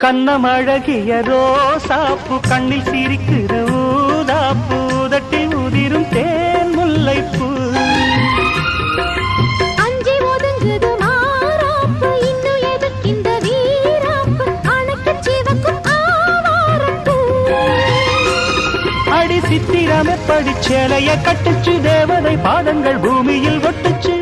கண்ணமழகிய ரோசாப்பு கண்ணில் சிரிக்குது ஊதாப்பு உதட்டில் உதிரும் தேன் முல்லைப்பூ அஞ்சி ஒதுங்குது மாறாப்பு இன்னும் எதுக்கிந்த வீராப்பு அணைக்கு சிவக்கும் ஆவாரப்பூ அடி சித்திரமே படிச்சேலைய கட்டுச்சு தேவதை பாதங்கள் பூமியில் ஒட்டுச்சு